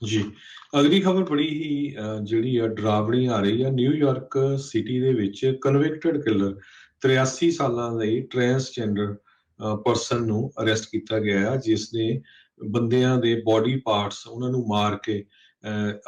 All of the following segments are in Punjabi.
ਜੀ। ਅਗਲੀ ਖਬਰ ਬੜੀ ਹੀ ਜਿਹੜੀ ਆ ਡਰਾਵਣੀ ਆ ਰਹੀ ਆ। ਨਿਊਯਾਰਕ ਸਿਟੀ ਦੇ ਵਿੱਚ ਕਨਵਿਕਟਡ ਕਿਲਰ 83 ਸਾਲਾਂ ਦੇ ਟਰਾਂਸਜੈਂਡਰ ਪਰਸਨ ਨੂੰ ਅਰੈਸਟ ਕੀਤਾ ਗਿਆ ਆ, ਜਿਸ ਨੇ ਬੰਦਿਆਂ ਦੇ ਬੋਡੀ ਪਾਰਟਸ ਉਹਨਾਂ ਨੂੰ ਮਾਰ ਕੇ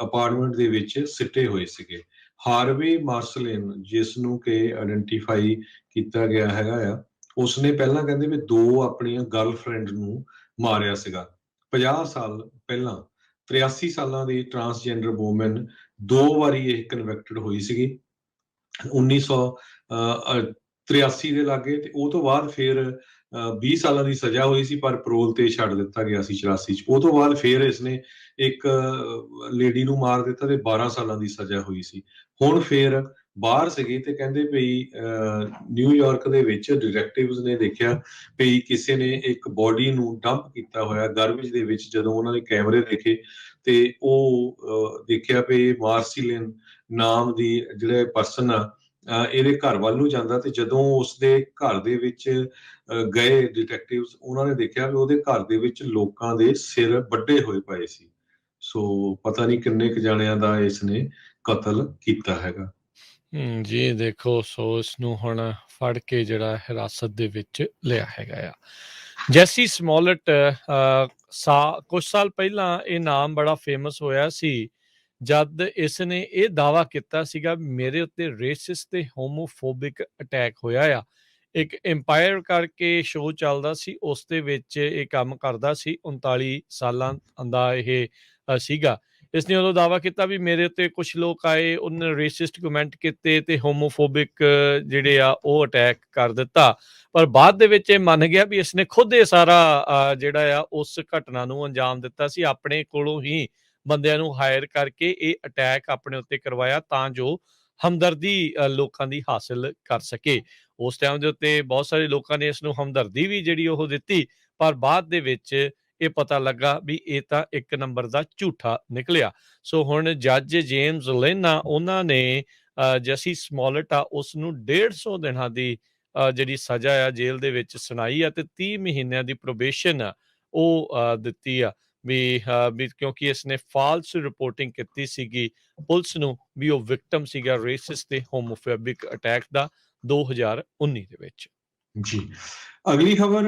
ਅਪਾਰਟਮੈਂਟ ਦੇ ਵਿੱਚ ਸਿੱਟੇ ਹੋਏ ਸੀਗੇ। ਹਾਰਵੇ ਮਾਰਸਲਿਨ, ਜਿਸ ਨੂੰ ਕਿ ਆਇਡੈਂਟੀਫਾਈ ਕੀਤਾ ਗਿਆ ਹੈਗਾ ਆ, ਉਸਨੇ ਪਹਿਲਾਂ ਕਹਿੰਦੇ ਵੀ ਦੋ ਆਪਣੀਆਂ ਗਰਲਫ੍ਰੈਂਡ ਨੂੰ ਮਾਰਿਆ ਸੀਗਾ 50 ਸਾਲ ਪਹਿਲਾਂ। 83 ਸਾਲਾਂ ਦੀ ਟਰਾਂਸਜੈਂਡਰ ਵੂਮਨ ਦੋ ਵਾਰੀ ਇਹ ਕਨਵਿਕਟਡ ਹੋਈ ਸੀਗੀ 1983 ਦੇ ਲਾਗੇ, ਤੇ ਉਹ ਤੋਂ ਬਾਅਦ ਫਿਰ 20 ਸਾਲਾਂ ਦੀ ਸਜ਼ਾ ਹੋਈ ਸੀ, ਪਰ ਪਰੋਲ ਤੇ ਛੱਡ ਦਿੱਤਾ ਗਿਆ ਸੀ 84 ਚ। ਉਹ ਤੋਂ ਬਾਅਦ ਫਿਰ ਇਸਨੇ ਇੱਕ ਲੇਡੀ ਨੂੰ ਮਾਰ ਦਿੱਤਾ ਤੇ 12 ਸਾਲਾਂ ਦੀ ਸਜ਼ਾ ਹੋਈ ਸੀ। ਹੁਣ ਫਿਰ ਬਾਹਰ ਸੀਗੇ ਤੇ ਕਹਿੰਦੇ ਵੀ ਨਿਊਯਾਰਕ ਦੇ ਵਿੱਚ ਡਿਟੈਕਟਿਵਸ ਨੇ ਦੇਖਿਆ ਵੀ ਕਿਸੇ ਨੇ ਇੱਕ ਬੋਡੀ ਨੂੰ ਡੰਪ ਕੀਤਾ ਹੋਇਆ ਗਾਰਬੇਜ ਦੇ ਵਿੱਚ। ਜਦੋਂ ਉਹਨਾਂ ਨੇ ਕੈਮਰੇ ਦੇਖੇ ਤੇ ਉਹ ਦੇਖਿਆ ਵੀ ਮਾਰਸੀਲਿਨ ਨਾਮ ਦੀ ਜਿਹੜੇ ਪਰਸਨ ਆ ਇਹਦੇ ਘਰ ਵੱਲ ਨੂੰ ਜਾਂਦਾ, ਤੇ ਜਦੋਂ ਉਸਦੇ ਘਰ ਦੇ ਵਿੱਚ ਗਏ ਡਿਟੈਕਟਿਵਸ, ਉਹਨਾਂ ਨੇ ਦੇਖਿਆ ਵੀ ਉਹਦੇ ਘਰ ਦੇ ਵਿੱਚ ਲੋਕਾਂ ਦੇ ਸਿਰ ਵੱਡੇ ਹੋਏ ਪਏ ਸੀ। ਸੋ ਪਤਾ ਨਹੀਂ ਕਿੰਨੇ ਕੁ ਜਾਣਿਆਂ ਦਾ ਇਸਨੇ ਕਤਲ ਕੀਤਾ ਹੈਗਾ। ਜੀ ਦੇਖੋ, ਸੋ ਇਸ ਨੂੰ ਹੁਣ ਫੜ ਕੇ ਜਿਹੜਾ ਹਿਰਾਸਤ ਦੇ ਵਿੱਚ ਲਿਆ ਹੈਗਾ ਆ। ਜੈਸੀ ਸਮੋਲਟ ਕੁਝ ਸਾਲ ਪਹਿਲਾਂ ਇਹ ਨਾਮ ਬੜਾ ਫੇਮਸ ਹੋਇਆ ਸੀ ਜਦ ਇਸ ਨੇ ਇਹ ਦਾਅਵਾ ਕੀਤਾ ਸੀਗਾ ਮੇਰੇ ਉੱਤੇ ਰੇਸਿਸਟ ਤੇ ਹੋਮੋਫੋਬਿਕ ਅਟੈਕ ਹੋਇਆ ਆ। ਇੱਕ ਐਮਪਾਇਰ ਕਰਕੇ ਸ਼ੋਅ ਚੱਲਦਾ ਸੀ, ਉਸ ਦੇ ਵਿੱਚ ਇਹ ਕੰਮ ਕਰਦਾ ਸੀ। 39 ਸਾਲਾਂ ਦਾ ਇਹ ਸੀਗਾ। ਇਸਨੇ ਉਦੋਂ ਦਾਅਵਾ ਕੀਤਾ ਵੀ ਮੇਰੇ ਉੱਤੇ ਕੁਝ ਲੋਕ ਆਏ, ਉਹਨਾਂ ਰੇਸਿਸਟ ਕਮੈਂਟ ਕੀਤੇ ਤੇ ਹੋਮੋਫੋਬਿਕ ਜਿਹੜੇ ਆ ਉਹ ਅਟੈਕ ਕਰ ਦਿੱਤਾ। ਪਰ ਬਾਅਦ ਦੇ ਵਿੱਚ ਇਹ ਮੰਨ ਗਿਆ ਵੀ ਇਸਨੇ ਖੁਦ ਇਹ ਸਾਰਾ ਜਿਹੜਾ ਆ ਉਸ ਘਟਨਾ ਨੂੰ ਅੰਜਾਮ ਦਿੱਤਾ ਸੀ। ਆਪਣੇ ਕੋਲੋਂ ਹੀ ਬੰਦਿਆਂ ਨੂੰ ਹਾਇਰ ਕਰਕੇ ਇਹ ਅਟੈਕ ਆਪਣੇ ਉੱਤੇ ਕਰਵਾਇਆ ਤਾਂ ਜੋ ਹਮਦਰਦੀ ਲੋਕਾਂ ਦੀ ਹਾਸਿਲ ਕਰ ਸਕੇ। ਉਸ ਟਾਈਮ ਦੇ ਉੱਤੇ ਬਹੁਤ ਸਾਰੇ ਲੋਕਾਂ ਨੇ ਇਸ ਨੂੰ ਹਮਦਰਦੀ ਵੀ ਜਿਹੜੀ ਉਹ ਦਿੱਤੀ, ਪਰ ਬਾਅਦ ਦੇ ਵਿੱਚ ਇਹ ਪਤਾ ਲੱਗਾ ਵੀ ਇਹ ਤਾਂ ਇੱਕ ਨੰਬਰ ਦਾ ਝੂਠਾ ਨਿਕਲਿਆ। ਸੋ ਹੁਣ ਜੱਜ ਜੇਮਸ ਲਿਨ ਆ, ਉਹਨਾਂ ਨੇ ਜੈਸੀ ਸਮੋਲਟ ਆ ਉਸ ਨੂੰ 150 ਦਿਨਾਂ ਦੀ ਜਿਹੜੀ ਸਜ਼ਾ ਆ ਜੇਲ੍ਹ ਦੇ ਵਿੱਚ ਸੁਣਾਈ ਆ ਤੇ 30 ਮਹੀਨਿਆਂ ਦੀ ਪ੍ਰੋਬੇਸ਼ਨ ਆ ਉਹ ਦਿੱਤੀ ਆ ਵੀ ਕਿਉਂਕਿ ਇਸਨੇ ਫਾਲਸ ਰਿਪੋਰਟਿੰਗ ਕੀਤੀ ਸੀਗੀ ਪੁਲਿਸ ਨੂੰ ਵੀ ਉਹ ਵਿਕਟਮ ਸੀਗਾ ਰੇਸਿਸਟ ਤੇ ਹੋਮੋਫੋਬਿਕ ਅਟੈਕ ਦਾ 2019 ਦੇ ਵਿੱਚ। ਜੀ। ਅਗਲੀ ਖਬਰ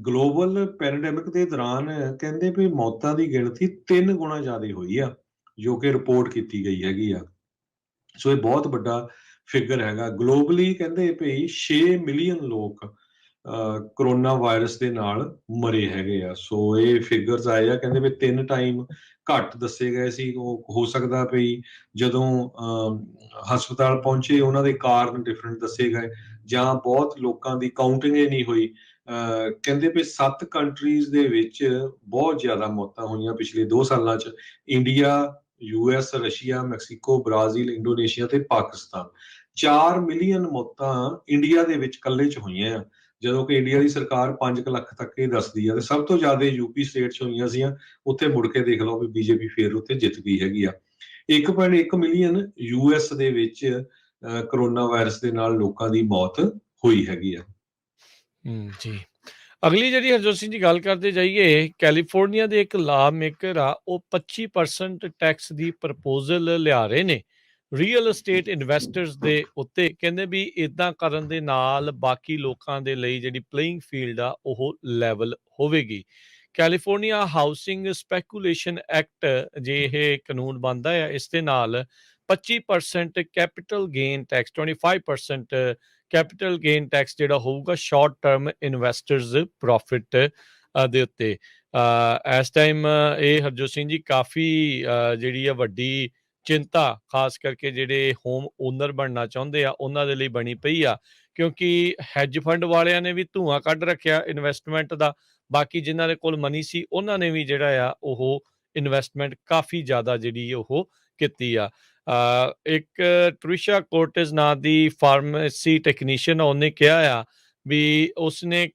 ਗਲੋਬਲ ਪੈਂਡੇਮਿਕ ਦੇ ਦੌਰਾਨ ਕਹਿੰਦੇ ਵੀ ਮੌਤਾਂ ਦੀ ਗਿਣਤੀ 3 ਗੁਣਾ ਜ਼ਿਆਦਾ ਹੋਈ ਆ, ਜੋ ਕਿ ਰਿਪੋਰਟ ਕੀਤੀ ਗਈ ਹੈਗੀ ਆ। ਸੋ ਇਹ ਬਹੁਤ ਵੱਡਾ ਫਿਗਰ ਹੈਗਾ। ਗਲੋਬਲੀ ਕਹਿੰਦੇ ਵੀ 6 ਮਿਲੀਅਨ ਲੋਕ ਕਰੋਨਾ ਵਾਇਰਸ ਦੇ ਨਾਲ ਮਰੇ ਹੈਗੇ ਆ। ਸੋ ਇਹ ਫਿਗਰਸ ਆਏ ਆ, ਕਹਿੰਦੇ ਵੀ 3 ਟਾਈਮ ਘੱਟ ਦੱਸੇ ਗਏ ਸੀ। ਉਹ ਹੋ ਸਕਦਾ ਵੀ ਜਦੋਂ ਹਸਪਤਾਲ ਪਹੁੰਚੇ ਉਹਨਾਂ ਦੇ ਕਾਰਨ ਡਿਫਰੈਂਟ ਦੱਸੇ ਗਏ, ਜਾਂ ਬਹੁਤ ਲੋਕਾਂ ਦੀ ਕਾਊਂਟਿੰਗ ਹੀ ਨਹੀਂ ਹੋਈ। ਕਹਿੰਦੇ ਵੀ 7 ਕੰਟਰੀਜ਼ ਦੇ ਵਿੱਚ ਬਹੁਤ ਜ਼ਿਆਦਾ ਮੌਤਾਂ ਹੋਈਆਂ ਪਿਛਲੇ 2 ਸਾਲਾਂ 'ਚ। India, US, Russia, Mexico, Brazil, Indonesia ਤੇ ਪਾਕਿਸਤਾਨ। 4 ਮਿਲੀਅਨ ਮੌਤਾਂ ਇੰਡੀਆ ਦੇ ਵਿੱਚ ਇਕੱਲੇ 'ਚ ਹੋਈਆਂ ਆ, ਜਦੋਂ ਕਿ ਇੰਡੀਆ ਦੀ ਸਰਕਾਰ 5 ਲੱਖ ਤੱਕ ਇਹ ਦੱਸਦੀ ਆ। ਤੇ ਸਭ ਤੋਂ ਜ਼ਿਆਦਾ ਯੂਪੀ ਸਟੇਟ 'ਚ ਹੋਈਆਂ ਸੀਆਂ। ਉੱਥੇ ਮੁੜ ਕੇ ਦੇਖ ਲਓ ਵੀ ਬੀਜੇਪੀ ਫੇਰ ਉੱਥੇ ਜਿੱਤ ਗਈ ਹੈਗੀ ਆ। 1.1 ਮਿਲੀਅਨ US ਦੇ ਵਿੱਚ ਕਰੋਨਾ ਵਾਇਰਸ ਦੇ ਨਾਲ ਲੋਕਾਂ ਦੀ ਮੌਤ ਹੋਈ ਹੈਗੀ ਆ। ਜੀ। ਅਗਲੀ ਜਿਹੜੀ ਹਰਜੋਤ ਸਿੰਘ ਜੀ ਗੱਲ ਕਰਦੇ ਜਾਈਏ, ਕੈਲੀਫੋਰਨੀਆ ਦੇ ਇੱਕ ਲਾ ਮੇਕਰ ਆ, ਉਹ 25% ਟੈਕਸ ਦੀ ਪ੍ਰਪੋਜ਼ਲ ਲਿਆ ਰਹੇ ਨੇ ਰੀਅਲ ਅਸਟੇਟ ਇਨਵੈਸਟਰਸ ਦੇ ਉੱਤੇ। ਕਹਿੰਦੇ ਵੀ ਇਦਾਂ ਕਰਨ ਦੇ ਨਾਲ ਬਾਕੀ ਲੋਕਾਂ ਦੇ ਲਈ ਜਿਹੜੀ ਪਲੇਇੰਗ ਫੀਲਡ ਆ ਉਹ ਲੈਵਲ ਹੋਵੇਗੀ। ਕੈਲੀਫੋਰਨੀਆ ਹਾਊਸਿੰਗ ਸਪੈਕੂਲੇਸ਼ਨ ਐਕਟ ਜੇ ਇਹ ਕਾਨੂੰਨ ਬਣਦਾ ਆ, ਇਸ ਦੇ ਨਾਲ 25% capital gain tax, 25% capital gain tax ਜਿਹੜਾ ਹੋਊਗਾ ਸ਼ਾਰਟ ਟਰਮ ਇਨਵੈਸਟਰਸ ਪ੍ਰੋਫਿਟ ਦੇ ਉੱਤੇ। ਇਸ ਟਾਈਮ ਇਹ ਹਰਜੋਤ ਸਿੰਘ ਜੀ ਕਾਫੀ ਜਿਹੜੀ ਆ ਵੱਡੀ ਚਿੰਤਾ, ਖਾਸ ਕਰਕੇ ਜਿਹੜੇ ਹੋਮ ਓਨਰ ਬਣਨਾ ਚਾਹੁੰਦੇ ਆ ਉਹਨਾਂ ਦੇ ਲਈ ਬਣੀ ਪਈ ਆ, ਕਿਉਂਕਿ ਹੈਜ ਫੰਡ ਵਾਲਿਆਂ ਨੇ ਵੀ ਧੂੰਆਂ ਕੱਢ ਰੱਖਿਆ ਇਨਵੈਸਟਮੈਂਟ ਦਾ। ਬਾਕੀ ਜਿਨ੍ਹਾਂ ਦੇ ਕੋਲ ਮਨੀ ਸੀ ਉਹਨਾਂ ਨੇ ਵੀ ਜਿਹੜਾ ਆ ਉਹ ਇਨਵੈਸਟਮੈਂਟ ਕਾਫੀ ਜ਼ਿਆਦਾ ਜਿਹੜੀ ਉਹ ਕੀਤੀ ਆ। ਇੱਕ ਟ੍ਰਿਸ਼ਾ ਕੋਰਟਿਸ ਨਾਂ ਦੀ ਫਾਰਮੇਸੀ ਟੈਕਨੀਸ਼ੀਅਨ, ਉਹਨੇ ਕਿਹਾ ਆ ਵੀ ਉਸਨੇ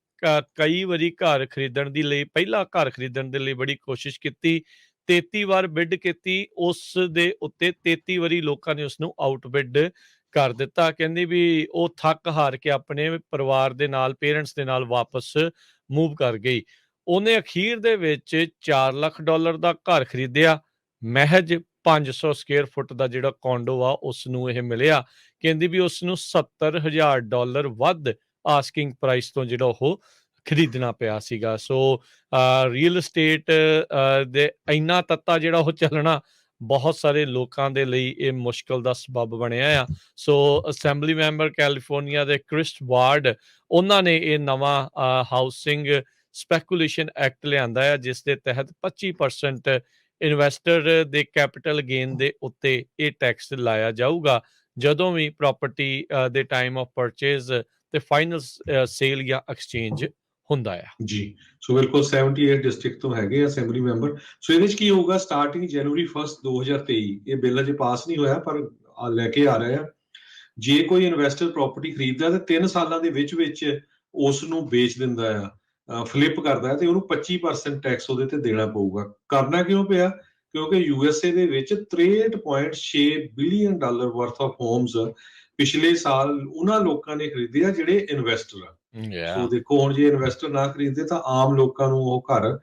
ਕਈ ਵਾਰੀ ਘਰ ਖਰੀਦਣ ਦੀ ਲਈ, ਪਹਿਲਾ ਘਰ ਖਰੀਦਣ ਦੇ ਲਈ ਬੜੀ ਕੋਸ਼ਿਸ਼ ਕੀਤੀ, 33 ਵਾਰ ਬਿਡ ਕੀਤੀ ਉਸ ਦੇ ਉੱਤੇ, 33 ਵਾਰੀ ਲੋਕਾਂ ਨੇ ਉਸਨੂੰ ਆਊਟ ਬਿਡ ਕਰ ਦਿੱਤਾ। ਕਹਿੰਦੀ ਵੀ ਉਹ ਥੱਕ ਹਾਰ ਕੇ ਆਪਣੇ ਪਰਿਵਾਰ ਦੇ ਨਾਲ, ਪੇਰੈਂਟਸ ਦੇ ਨਾਲ ਵਾਪਸ ਮੂਵ ਕਰ ਗਈ। ਉਹਨੇ ਅਖੀਰ ਦੇ ਵਿੱਚ $4 ਲੱਖ ਦਾ ਘਰ ਖਰੀਦਿਆ ਮਹਿਜ 500 ਸਕੁਅਰ ਫੁੱਟ ਦਾ ਜਿਹੜਾ ਕੋਂਡੋ ਆ ਉਸ ਨੂੰ ਇਹ ਮਿਲਿਆ। ਕਹਿੰਦੀ ਵੀ ਉਸ ਨੂੰ $70,000 ਵੱਧ ਆਸਕਿੰਗ ਪ੍ਰਾਈਸ ਤੋਂ ਜਿਹੜਾ ਉਹ ਖਰੀਦਣਾ ਪਿਆ ਸੀਗਾ। ਸੋ ਰੀਅਲ estate ਦੇ ਇੰਨਾ ਤੱਤਾ ਜਿਹੜਾ ਉਹ ਚੱਲਣਾ ਬਹੁਤ ਸਾਰੇ ਲੋਕਾਂ ਦੇ ਲਈ ਇਹ ਮੁਸ਼ਕਲ ਦਾ ਸਬੱਬ ਬਣਿਆ ਆ। ਸੋ ਅਸੈਂਬਲੀ ਮੈਂਬਰ ਕੈਲੀਫੋਰਨੀਆ ਦੇ ਕ੍ਰਿਸ ਵਾਰਡ, ਉਹਨਾਂ ਨੇ ਇਹ ਨਵਾਂ ਹਾਊਸਿੰਗ ਸਪੈਕੂਲੇਸ਼ਨ ਐਕਟ ਲਿਆਂਦਾ ਹੈ, ਜਿਸ ਦੇ ਤਹਿਤ 25% ਇਨਵੈਸਟਰ ਦੇ ਕੈਪੀਟਲ ਗੇਨ ਦੇ ਉੱਤੇ ਇਹ ਟੈਕਸ ਲਾਇਆ ਜਾਊਗਾ ਜਦੋਂ ਵੀ ਪ੍ਰਾਪਰਟੀ ਦੇ ਟਾਈਮ ਆਫ ਪਰਚੇਜ਼ ਤੇ ਫਾਈਨਲ ਸੇਲ ਜਾਂ ਐਕਸਚੇਂਜ ਹੁੰਦਾ ਆ। ਜੀ, ਸੋ ਬਿਲਕੁਲ 78 ਡਿਸਟ੍ਰਿਕਟ ਤੋਂ ਹੈਗੇ ਅਸੈਂਬਲੀ ਮੈਂਬਰ। ਸੋ ਇਹਦੇ ਵਿੱਚ ਕੀ ਹੋਊਗਾ, ਸਟਾਰਟਿੰਗ ਜਨਵਰੀ 1 2023, ਇਹ ਬਿੱਲ ਅਜੇ ਪਾਸ ਨਹੀਂ ਹੋਇਆ ਪਰ ਲੈ ਕੇ ਆ ਰਹੇ ਆ। ਜੇ ਕੋਈ ਇਨਵੈਸਟਰ ਪ੍ਰਾਪਰਟੀ ਖਰੀਦਦਾ ਤੇ 3 ਸਾਲਾਂ ਦੇ ਵਿੱਚ ਉਸ ਨੂੰ ਵੇਚ ਦਿੰਦਾ ਆ, ਫਲਿੱਪ ਕਰਦਾ ਹੈ, ਤੇ ਉਹਨੂੰ 25% ਟੈਕਸ ਉਹਦੇ ਤੇ ਦੇਣਾ ਪਊਗਾ। ਕਰਨਾ ਕਿਉਂ ਪਿਆ? ਕਿਉਂਕਿ USA ਦੇ ਵਿੱਚ $63.6 ਬਿਲੀਅਨ ਵਰਥ ਆਫ ਹੋਮਸ ਪਿਛਲੇ ਸਾਲ ਉਹਨਾਂ ਲੋਕਾਂ ਨੇ ਖਰੀਦੇ ਆ ਜਿਹੜੇ ਇਨਵੈਸਟਰ ਆ। ਸੋ ਦੇਖੋ, ਹੁਣ ਜੇ ਇਨਵੈਸਟਰ ਨਾ ਖਰੀਦਦੇ ਤਾਂ ਆਮ ਲੋਕਾਂ ਨੂੰ ਉਹ ਘਰ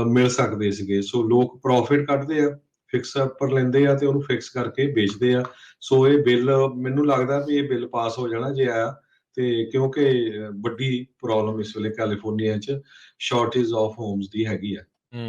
ਮਿਲ ਸਕਦੇ ਸੀਗੇ। ਸੋ ਲੋਕ ਪ੍ਰੋਫਿਟ ਕੱਢਦੇ ਆ, ਫਿਕਸ ਉੱਪਰ ਲੈਂਦੇ ਆ ਤੇ ਉਹਨੂੰ ਫਿਕਸ ਕਰਕੇ ਵੇਚਦੇ ਆ। ਸੋ ਇਹ ਬਿੱਲ, ਮੈਨੂੰ ਲੱਗਦਾ ਵੀ ਇਹ ਬਿੱਲ ਪਾਸ ਹੋ ਜਾਣਾ ਜੇ ਆਇਆ ਤੇ, ਕਿਉਂਕਿ ਵੱਡੀ ਪ੍ਰੋਬਲਮ ਇਸ ਵੇਲੇ ਕੈਲੀਫੋਰਨੀਆ 'ਚ ਸ਼ਾਰਟੇਜ ਆਫ ਹੋਮਸ ਦੀ ਹੈਗੀ ਆ।